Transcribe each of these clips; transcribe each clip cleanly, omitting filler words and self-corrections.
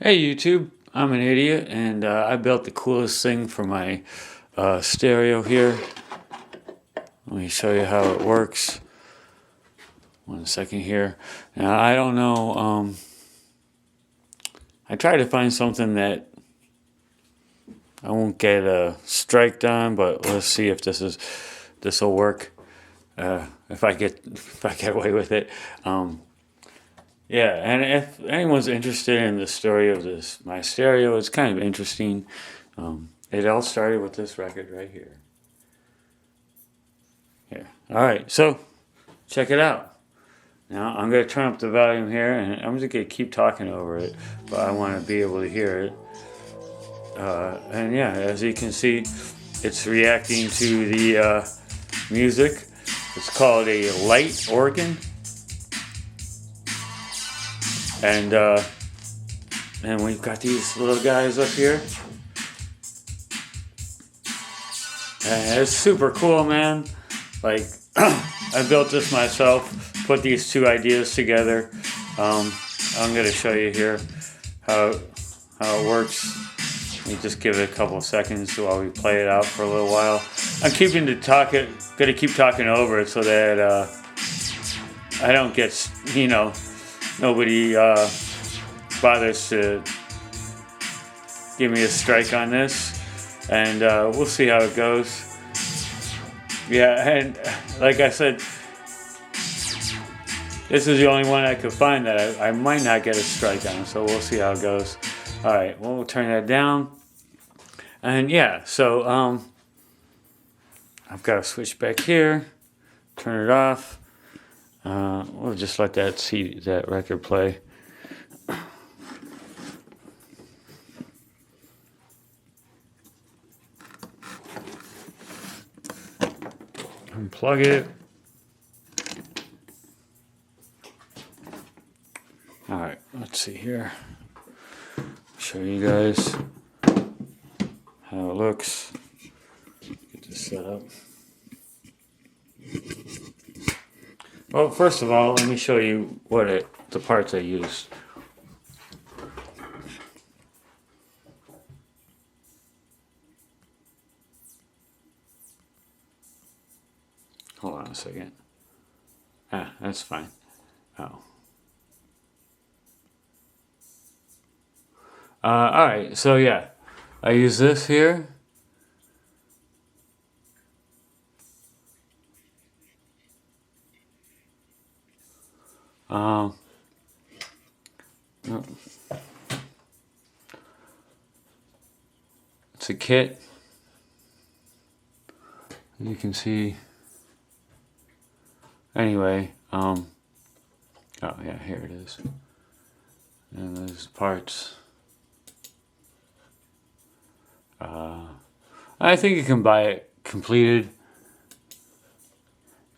Hey YouTube, I'm an idiot and I built the coolest thing for my stereo here. Let me show you how it works. 1 second here. Now I don't know, I tried to find something that I won't get striked on, but let's see if this will work. If I get away with it. Yeah, and if anyone's interested in the story of my stereo, it's kind of interesting. It all started with this record right here. Here. All right, so check it out. Now I'm going to turn up the volume here, and I'm just going to keep talking over it, but I want to be able to hear it. And yeah, as you can see, it's reacting to the music. It's called a light organ. And we've got these little guys up here. And it's super cool, man. Like, I built this myself, put these two ideas together. I'm going to show you here how it works. Let me just give it a couple of seconds while we play it out for a little while. I'm going to keep talking over it so that I don't get, nobody bothers to give me a strike on this, and we'll see how it goes. Yeah, and like I said, this is the only one I could find that I might not get a strike on, so we'll see how it goes. All right, well, we'll turn that down, and yeah, so I've got to switch back here, turn it off. We'll just let that record play. Unplug it. All right, let's see here. Show you guys how it looks. Get this set up. Well, first of all, let me show you the parts I used. Hold on a second. That's fine. Oh. Alright, so yeah. I use this here. No. It's a kit. You can see. Anyway, oh yeah, here it is. And there's parts. I think you can buy it completed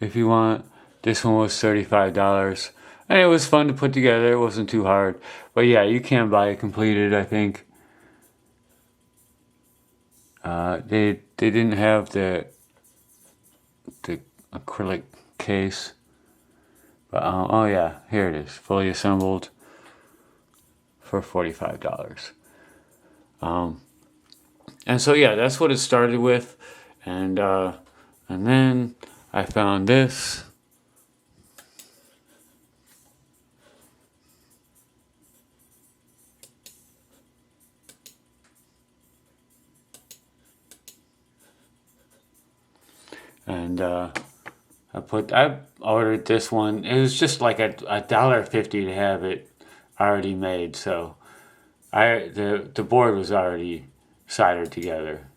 if you want. This one was $35. And it was fun to put together. It wasn't too hard. But yeah, you can buy it completed, I think. They didn't have the acrylic case. But oh yeah, here it is, fully assembled for $45. And so yeah, that's what it started with, and then I found this. And I ordered this one. It was just like $1.50 to have it already made. So the board was already soldered together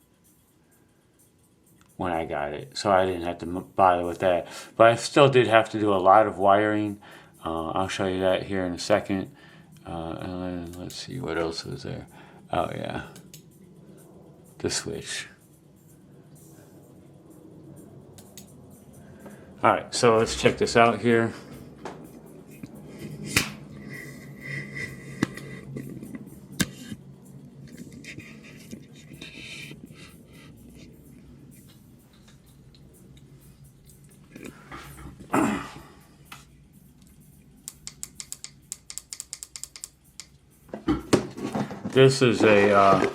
when I got it, so I didn't have to bother with that. But I still did have to do a lot of wiring. I'll show you that here in a second. And then let's see what else was there. Oh yeah, the switch. Alright, so let's check this out here. this is a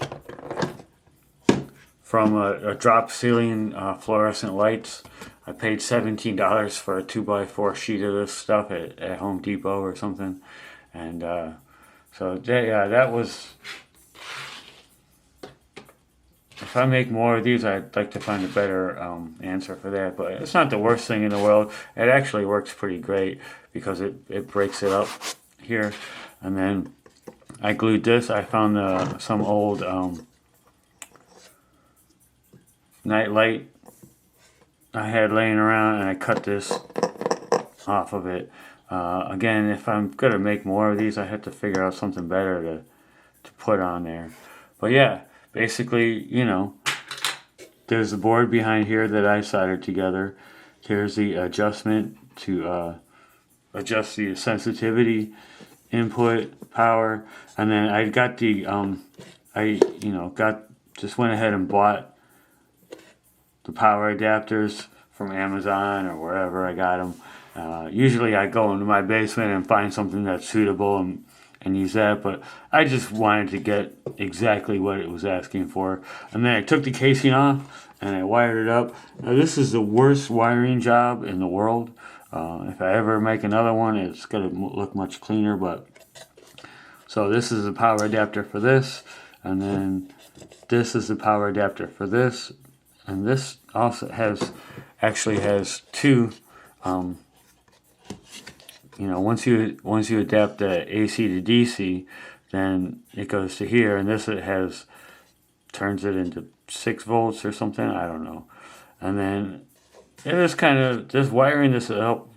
from a drop ceiling fluorescent lights. I paid $17 for a 2x4 sheet of this stuff at Home Depot or something, and so yeah, that was. If I make more of these, I'd like to find a better answer for that. But it's not the worst thing in the world. It actually works pretty great because it breaks it up here. And then I glued this. I found some old night light I had laying around, and I cut this off of it. Again, if I'm going to make more of these, I have to figure out something better to put on there. But yeah. Basically, you know, there's the board behind here that I soldered together. Here's the adjustment to adjust the sensitivity, input, power, and then I got the just went ahead and bought the power adapters from Amazon or wherever I got them. Usually I go into my basement and find something that's suitable and use that, but I just wanted to get exactly what it was asking for. And then I took the casing off and I wired it up. Now this is the worst wiring job in the world. If I ever make another one, it's going to look much cleaner. But so this is the power adapter for this, and then this is the power adapter for this, and this also actually has two. You know, once you adapt the AC to DC, then it goes to here, and this turns it into 6 volts or something. I don't know. And then it was just wiring this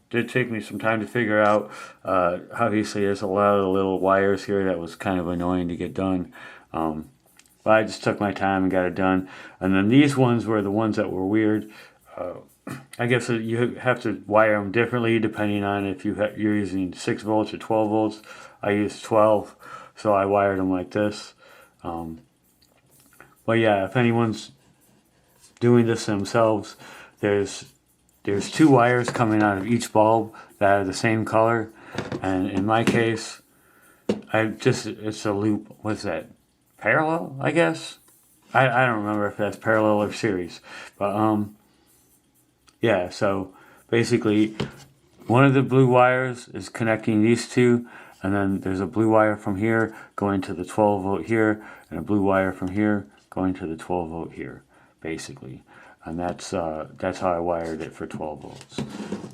did take me some time to figure out. Obviously, there's a lot of little wires here that was kind of annoying to get done. But I just took my time and got it done. And then these ones were the ones that were weird. I guess you have to wire them differently depending on if you're using 6 volts or 12 volts. I used 12, so I wired them like this. But yeah, if anyone's doing this themselves, there's 2 wires coming out of each bulb that are the same color, and in my case, it's a loop. What's that? Parallel, I guess. I don't remember if that's parallel or series, but yeah, so basically one of the blue wires is connecting these two, and then there's a blue wire from here going to the 12 volt here, and a blue wire from here going to the 12 volt here, basically. And that's how I wired it for 12 volts.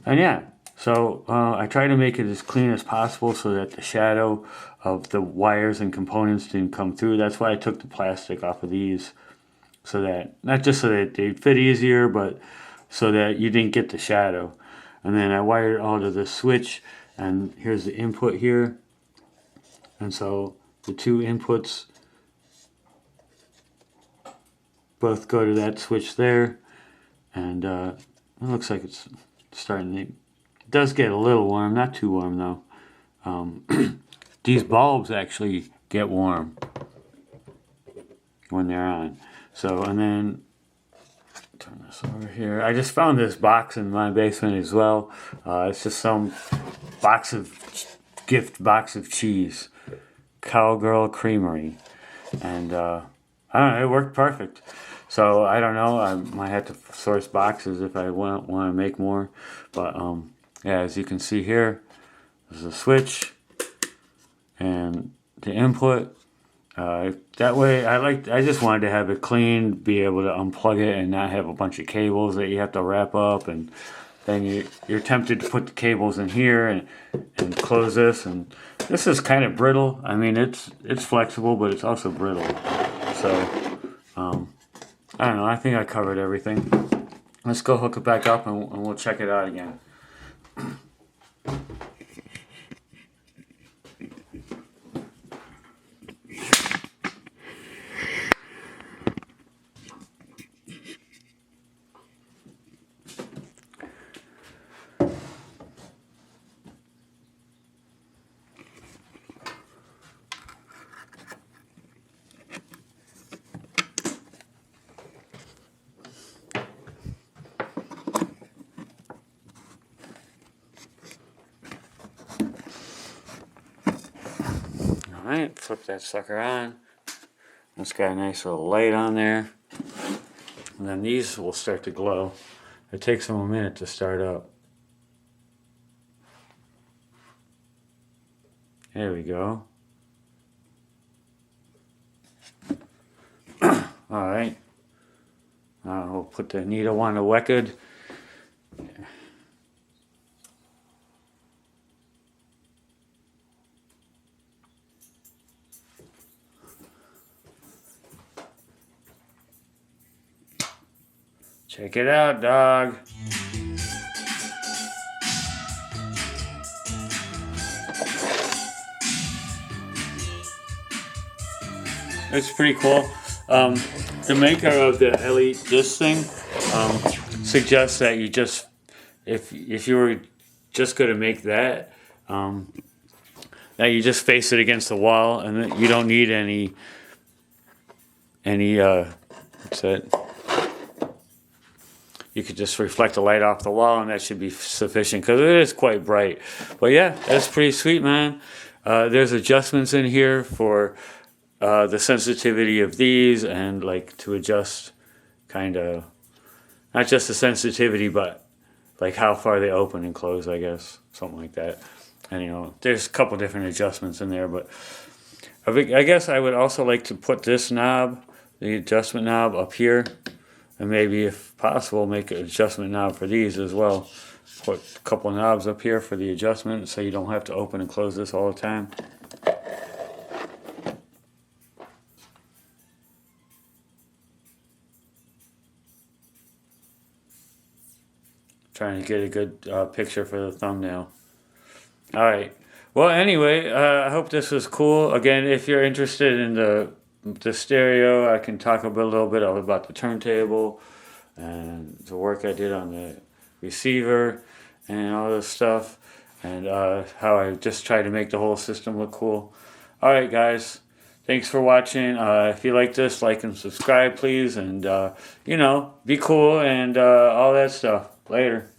And yeah, so I try to make it as clean as possible so that the shadow of the wires and components didn't come through. That's why I took the plastic off of these, so that, not just so that they fit easier, but so that you didn't get the shadow. And then I wired it all to the switch, and here's the input here. And so the 2 inputs both go to that switch there, and it looks like it's starting to, it does get a little warm, not too warm though. These bulbs actually get warm when they're on. So, and then turn this over here. I just found this box in my basement as well. It's just some gift box of cheese, Cowgirl Creamery, and I don't know, it worked perfect. So I don't know, I might have to source boxes if I want to make more. But yeah, as you can see here, there's a switch and the input. That way, I just wanted to have it clean, be able to unplug it, and not have a bunch of cables that you have to wrap up, and then you're tempted to put the cables in here and close this. And this is kind of brittle. I mean, it's flexible, but it's also brittle. So I don't know. I think I covered everything. Let's go hook it back up, and we'll check it out again. Alright, flip that sucker on. It's got a nice little light on there. And then these will start to glow. It takes them a minute to start up. There we go. Alright. We'll put the needle on the record. Check it out, dog. It's pretty cool. The maker of the this thing suggests that you just, if you were just going to make that, that you just face it against the wall, and that you don't need any what's that? You could just reflect the light off the wall, and that should be sufficient because it is quite bright. But yeah, that's pretty sweet, man. There's adjustments in here for the sensitivity of these, and like to adjust kind of not just the sensitivity, but like how far they open and close, I guess, something like that. And you know, there's a couple different adjustments in there, but I guess I would also like to put this knob, the adjustment knob, up here, and maybe if possible make an adjustment knob for these as well. Put a couple knobs up here for the adjustment so you don't have to open and close this all the time. Trying to get a good picture for the thumbnail. Alright. Well, anyway, I hope this was cool. Again, if you're interested in the stereo, I can talk a little bit about the turntable and the work I did on the receiver and all this stuff, and how I just try to make the whole system look cool. Alright, guys. Thanks for watching. If you like this, like and subscribe, please. And, you know, be cool and all that stuff. Later.